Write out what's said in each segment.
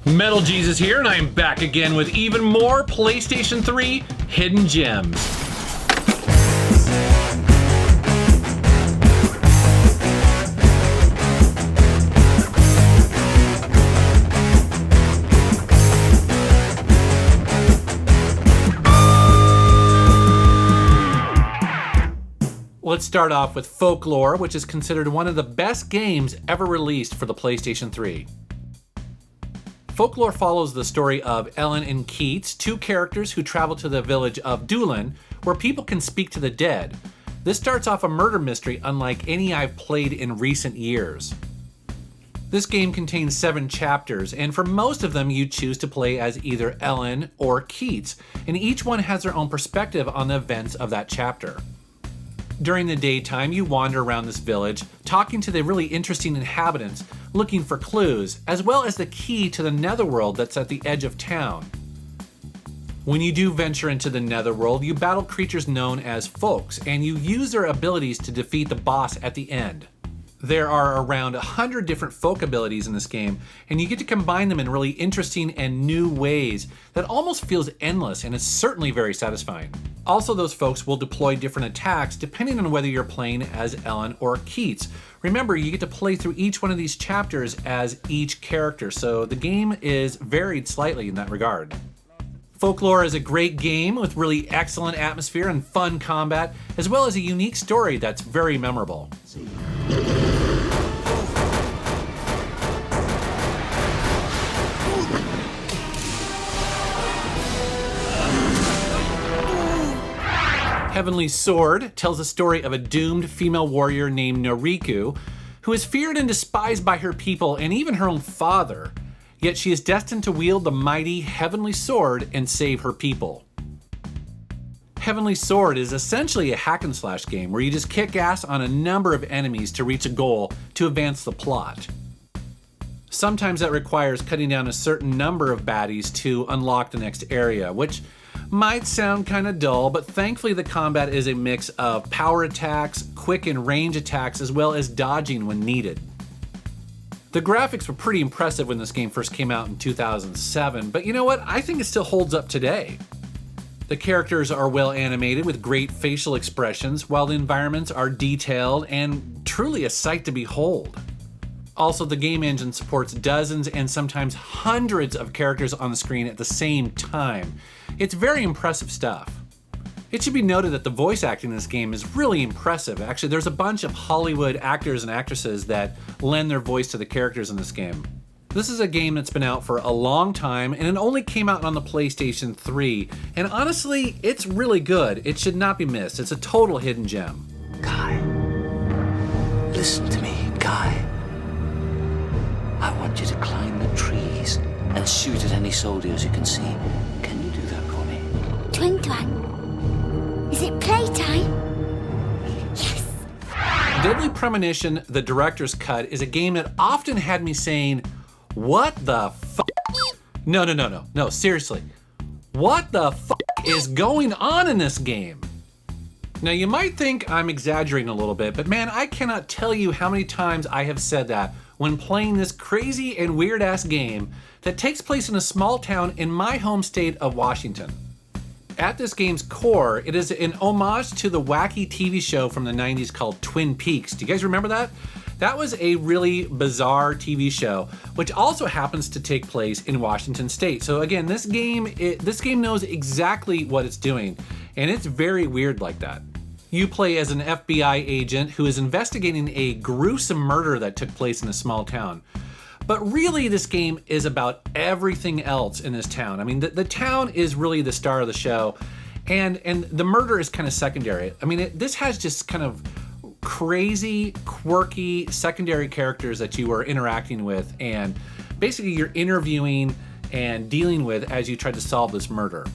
Metal Jesus here, and I am back again with even more PlayStation 3 Hidden Gems. Let's start off with Folklore, which is considered one of the best games ever released for the PlayStation 3. Folklore follows the story of Ellen and Keats, two characters who travel to the village of Doolin, where people can speak to the dead. This starts off a murder mystery unlike any I've played in recent years. This game contains 7 chapters, and for most of them you choose to play as either Ellen or Keats, and each one has their own perspective on the events of that chapter. During the daytime, you wander around this village, talking to the really interesting inhabitants, looking for clues, as well as the key to the netherworld that's at the edge of town. When you do venture into the netherworld, you battle creatures known as folks, and you use their abilities to defeat the boss at the end. There are around 100 different folk abilities in this game, and you get to combine them in really interesting and new ways that almost feels endless, and it's certainly very satisfying. Also, those folks will deploy different attacks depending on whether you're playing as Ellen or Keats. Remember, you get to play through each one of these chapters as each character, so the game is varied slightly in that regard. Folklore is a great game with really excellent atmosphere and fun combat, as well as a unique story that's very memorable. Heavenly Sword tells the story of a doomed female warrior named Noriku, who is feared and despised by her people and even her own father, yet she is destined to wield the mighty Heavenly Sword and save her people. Heavenly Sword is essentially a hack and slash game where you just kick ass on a number of enemies to reach a goal to advance the plot. Sometimes that requires cutting down a certain number of baddies to unlock the next area, which might sound kind of dull, but thankfully the combat is a mix of power attacks, quick and range attacks, as well as dodging when needed. The graphics were pretty impressive when this game first came out in 2007, but you know what? I think it still holds up today. The characters are well animated with great facial expressions, while the environments are detailed and truly a sight to behold. Also, the game engine supports dozens and sometimes hundreds of characters on the screen at the same time. It's very impressive stuff. It should be noted that the voice acting in this game is really impressive. Actually, there's a bunch of Hollywood actors and actresses that lend their voice to the characters in this game. This is a game that's been out for a long time, and it only came out on the PlayStation 3. And honestly, it's really good. It should not be missed. It's a total hidden gem. Guy, listen to me, Guy. I want you to climb the trees and shoot at any soldiers you can see. Can you do that for me? Twang twang. Is it playtime? Yes! Deadly Premonition, the director's cut, is a game that often had me saying, what the fuck? No, seriously. What the fuck is going on in this game? Now you might think I'm exaggerating a little bit, but man, I cannot tell you how many times I have said that when playing this crazy and weird ass game that takes place in a small town in my home state of Washington. At this game's core, it is an homage to the wacky TV show from the 90s called Twin Peaks. Do you guys remember that? That was a really bizarre TV show, which also happens to take place in Washington State. So again, this game knows exactly what it's doing, and it's very weird like that. You play as an FBI agent who is investigating a gruesome murder that took place in a small town. But really, this game is about everything else in this town. I mean, the town is really the star of the show, and the murder is kind of secondary. I mean, this has just kind of crazy, quirky, secondary characters that you are interacting with, and basically you're interviewing and dealing with as you try to solve this murder.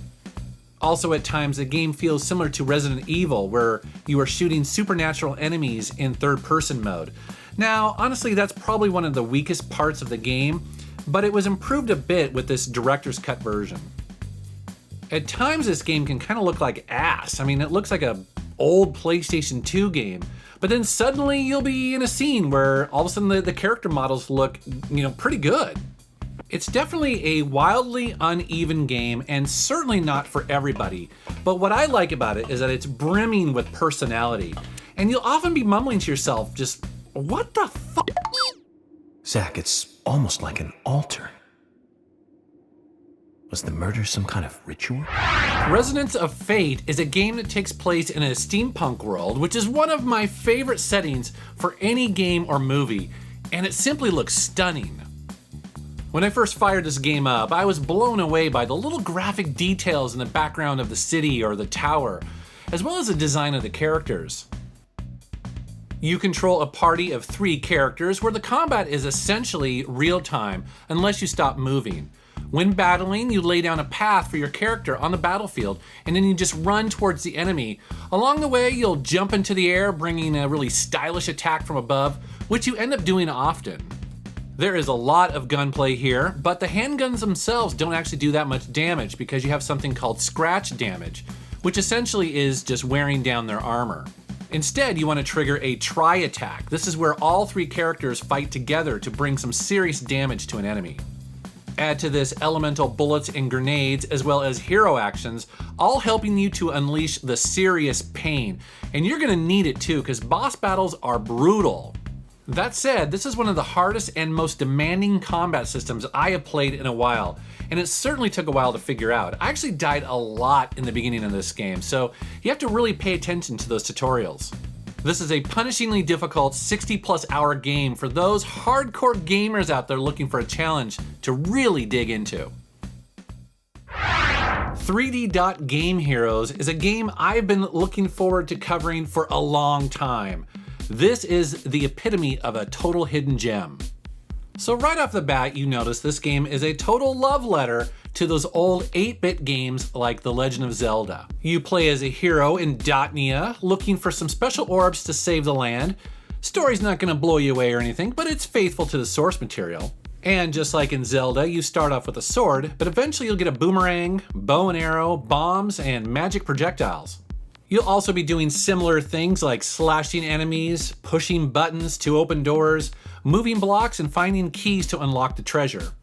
Also, at times, the game feels similar to Resident Evil, where you are shooting supernatural enemies in third-person mode. Now, honestly, that's probably one of the weakest parts of the game, but it was improved a bit with this director's cut version. At times, this game can kind of look like ass. I mean, it looks like an old PlayStation 2 game, but then suddenly you'll be in a scene where all of a sudden the character models look, pretty good. It's definitely a wildly uneven game and certainly not for everybody. But what I like about it is that it's brimming with personality. And you'll often be mumbling to yourself, just, what the fuck? Zach, it's almost like an altar. Was the murder some kind of ritual? Resonance of Fate is a game that takes place in a steampunk world, which is one of my favorite settings for any game or movie, and it simply looks stunning. When I first fired this game up, I was blown away by the little graphic details in the background of the city or the tower, as well as the design of the characters. You control a party of 3 characters where the combat is essentially real-time unless you stop moving. When battling, you lay down a path for your character on the battlefield, and then you just run towards the enemy. Along the way, you'll jump into the air, bringing a really stylish attack from above, which you end up doing often. There is a lot of gunplay here, but the handguns themselves don't actually do that much damage because you have something called scratch damage, which essentially is just wearing down their armor. Instead, you want to trigger a tri-attack. This is where all 3 characters fight together to bring some serious damage to an enemy. Add to this elemental bullets and grenades, as well as hero actions, all helping you to unleash the serious pain. And you're gonna need it too, because boss battles are brutal. That said, this is one of the hardest and most demanding combat systems I have played in a while, and it certainly took a while to figure out. I actually died a lot in the beginning of this game, so you have to really pay attention to those tutorials. This is a punishingly difficult 60+ hour game for those hardcore gamers out there looking for a challenge to really dig into. 3D Dot Game Heroes is a game I've been looking forward to covering for a long time. This is the epitome of a total hidden gem. So right off the bat, you notice this game is a total love letter to those old 8-bit games like The Legend of Zelda. You play as a hero in Dotnia, looking for some special orbs to save the land. Story's not gonna blow you away or anything, but it's faithful to the source material. And just like in Zelda, you start off with a sword, but eventually you'll get a boomerang, bow and arrow, bombs, and magic projectiles. You'll also be doing similar things like slashing enemies, pushing buttons to open doors, moving blocks, and finding keys to unlock the treasure.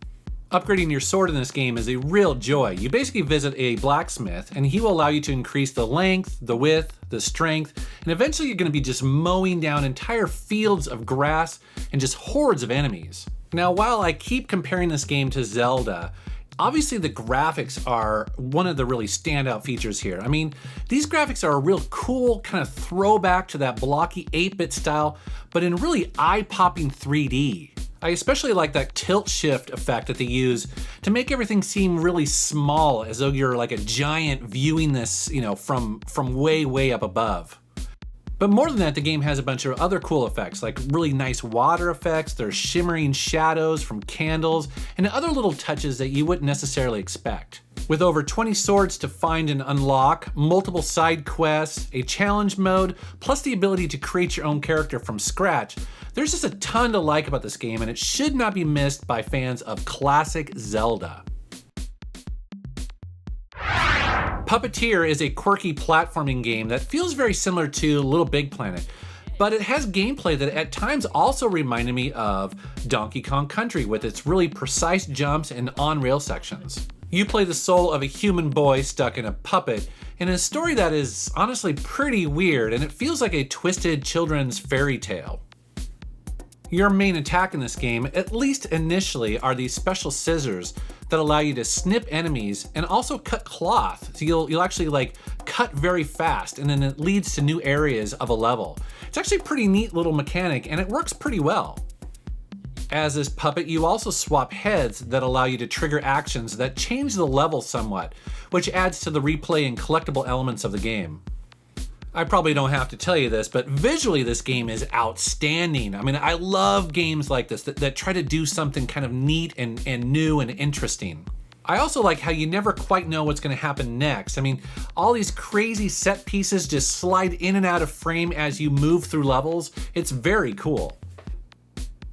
Upgrading your sword in this game is a real joy. You basically visit a blacksmith and he will allow you to increase the length, the width, the strength, and eventually you're going to be just mowing down entire fields of grass and just hordes of enemies. Now, while I keep comparing this game to Zelda, obviously the graphics are one of the really standout features here. I mean, these graphics are a real cool kind of throwback to that blocky 8-bit style, but in really eye-popping 3D. I especially like that tilt shift effect that they use to make everything seem really small, as though you're like a giant viewing this, from way, way up above. But more than that, the game has a bunch of other cool effects, like really nice water effects, there's shimmering shadows from candles, and other little touches that you wouldn't necessarily expect. With over 20 swords to find and unlock, multiple side quests, a challenge mode, plus the ability to create your own character from scratch, there's just a ton to like about this game, and it should not be missed by fans of classic Zelda. Puppeteer is a quirky platforming game that feels very similar to Little Big Planet, but it has gameplay that at times also reminded me of Donkey Kong Country with its really precise jumps and on-rail sections. You play the soul of a human boy stuck in a puppet in a story that is honestly pretty weird, and it feels like a twisted children's fairy tale. Your main attack in this game, at least initially, are these special scissors that allow you to snip enemies and also cut cloth. So you'll actually cut very fast, and then it leads to new areas of a level. It's actually a pretty neat little mechanic, and it works pretty well. As this puppet, you also swap heads that allow you to trigger actions that change the level somewhat, which adds to the replay and collectible elements of the game. I probably don't have to tell you this, but visually this game is outstanding. I mean, I love games like this that try to do something kind of neat and new and interesting. I also like how you never quite know what's going to happen next. I mean, all these crazy set pieces just slide in and out of frame as you move through levels. It's very cool.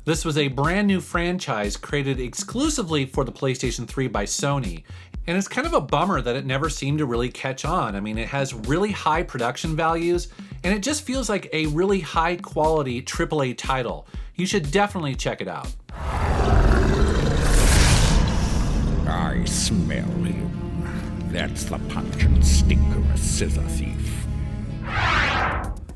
This was a brand new franchise created exclusively for the PlayStation 3 by Sony, and it's kind of a bummer that it never seemed to really catch on. I mean, it has really high production values, and it just feels like a really high quality AAA title. You should definitely check it out. I smell him. That's the punch and stink of a scissor thief.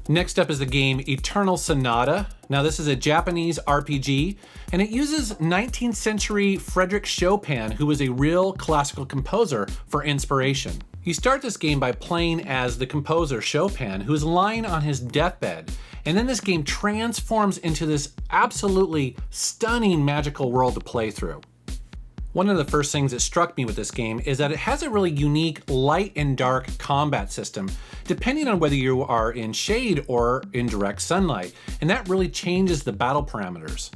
Next up is the game Eternal Sonata. Now this is a Japanese RPG, and it uses 19th century Frédéric Chopin, who was a real classical composer, for inspiration. You start this game by playing as the composer Chopin, who is lying on his deathbed, and then this game transforms into this absolutely stunning magical world to play through. One of the first things that struck me with this game is that it has a really unique light and dark combat system, depending on whether you are in shade or in direct sunlight, and that really changes the battle parameters.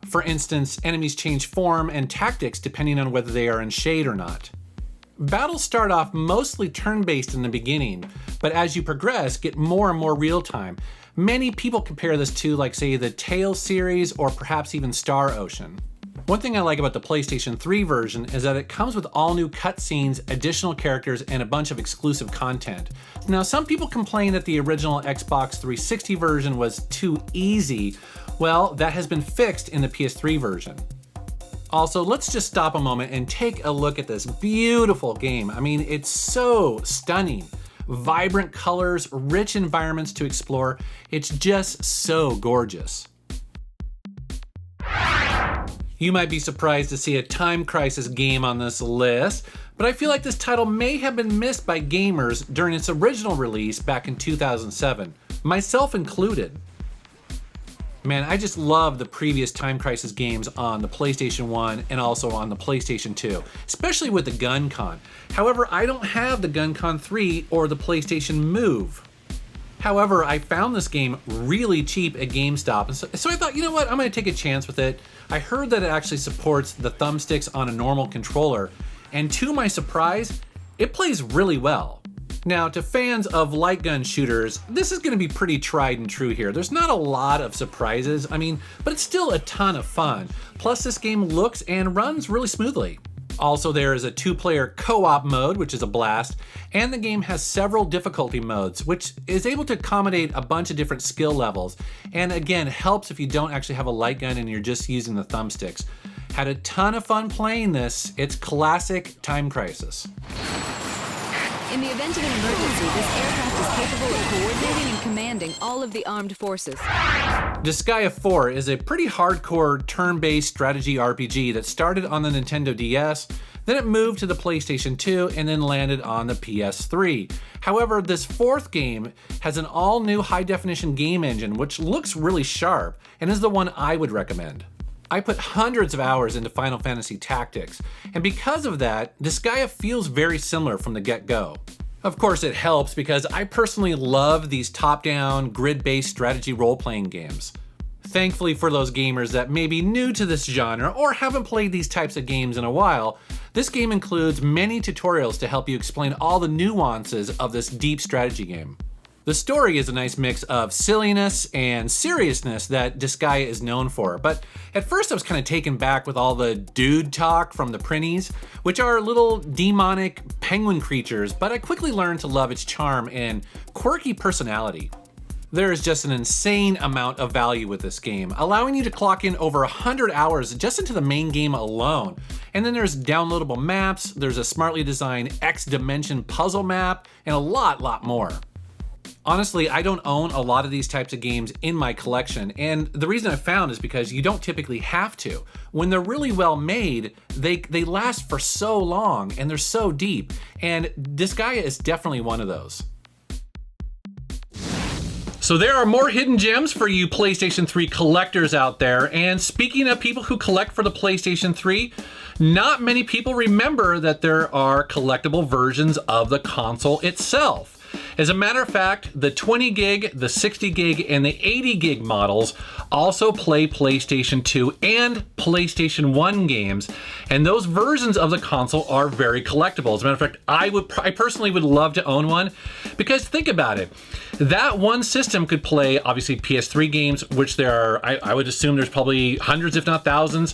For instance, enemies change form and tactics depending on whether they are in shade or not. Battles start off mostly turn-based in the beginning, but as you progress, get more and more real-time. Many people compare this to, like, say, the Tales series or perhaps even Star Ocean. One thing I like about the PlayStation 3 version is that it comes with all new cutscenes, additional characters, and a bunch of exclusive content. Now, some people complain that the original Xbox 360 version was too easy. Well, that has been fixed in the PS3 version. Also, let's just stop a moment and take a look at this beautiful game. I mean, it's so stunning. Vibrant colors, rich environments to explore. It's just so gorgeous. You might be surprised to see a Time Crisis game on this list, but I feel like this title may have been missed by gamers during its original release back in 2007, myself included. Man, I just love the previous Time Crisis games on the PlayStation 1 and also on the PlayStation 2, especially with the GunCon. However, I don't have the GunCon 3 or the PlayStation Move. However, I found this game really cheap at GameStop, and so I thought, you know what, I'm gonna take a chance with it. I heard that it actually supports the thumbsticks on a normal controller, and to my surprise, it plays really well. Now, to fans of light gun shooters, this is gonna be pretty tried and true here. There's not a lot of surprises, but it's still a ton of fun. Plus, this game looks and runs really smoothly. Also, there is a 2-player co-op mode, which is a blast, and the game has several difficulty modes, which is able to accommodate a bunch of different skill levels, and again, helps if you don't actually have a light gun and you're just using the thumbsticks. Had a ton of fun playing this. It's classic Time Crisis. In the event of an emergency, this aircraft is capable of coordinating and commanding all of the armed forces. Disgaea 4 is a pretty hardcore turn-based strategy RPG that started on the Nintendo DS, then it moved to the PlayStation 2, and then landed on the PS3. However, this fourth game has an all-new high-definition game engine which looks really sharp, and is the one I would recommend. I put hundreds of hours into Final Fantasy Tactics, and because of that, Disgaea feels very similar from the get-go. Of course, it helps because I personally love these top-down, grid-based strategy role-playing games. Thankfully for those gamers that may be new to this genre or haven't played these types of games in a while, this game includes many tutorials to help you explain all the nuances of this deep strategy game. The story is a nice mix of silliness and seriousness that Disgaea is known for, but at first I was kind of taken back with all the dude talk from the Prinnies, which are little demonic penguin creatures, but I quickly learned to love its charm and quirky personality. There is just an insane amount of value with this game, allowing you to clock in over 100 hours just into the main game alone. And then there's downloadable maps, there's a smartly designed X-Dimension puzzle map, and a lot more. Honestly, I don't own a lot of these types of games in my collection, and the reason I found is because you don't typically have to. When they're really well made, they last for so long and they're so deep, and Disgaea is definitely one of those. So there are more hidden gems for you PlayStation 3 collectors out there, and speaking of people who collect for the PlayStation 3, not many people remember that there are collectible versions of the console itself. As a matter of fact, the 20 gig, the 60 gig, and the 80 gig models also play PlayStation 2 and PlayStation 1 games, and those versions of the console are very collectible. As a matter of fact, I personally would love to own one, because think about it. That one system could play, obviously, PS3 games, which there are, I would assume there's probably hundreds, if not thousands.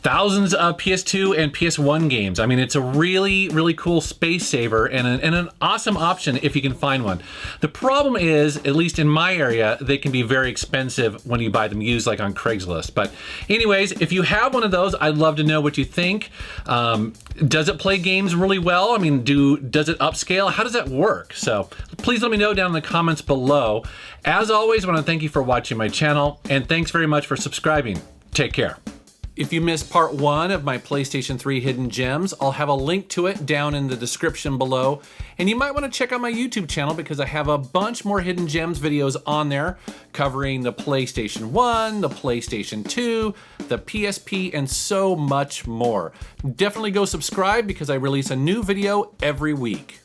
thousands of PS2 and PS1 games. I mean, it's a really, really cool space saver and an awesome option if you can find one. The problem is, at least in my area, they can be very expensive when you buy them used, like on Craigslist. But anyways, if you have one of those, I'd love to know what you think. Does it play games really well? I mean, does it upscale? How does that work? So please let me know down in the comments below. As always, I want to thank you for watching my channel, and thanks very much for subscribing. Take care. If you missed part 1 of my PlayStation 3 Hidden Gems, I'll have a link to it down in the description below. And you might want to check out my YouTube channel because I have a bunch more Hidden Gems videos on there covering the PlayStation 1, the PlayStation 2, the PSP, and so much more. Definitely go subscribe because I release a new video every week.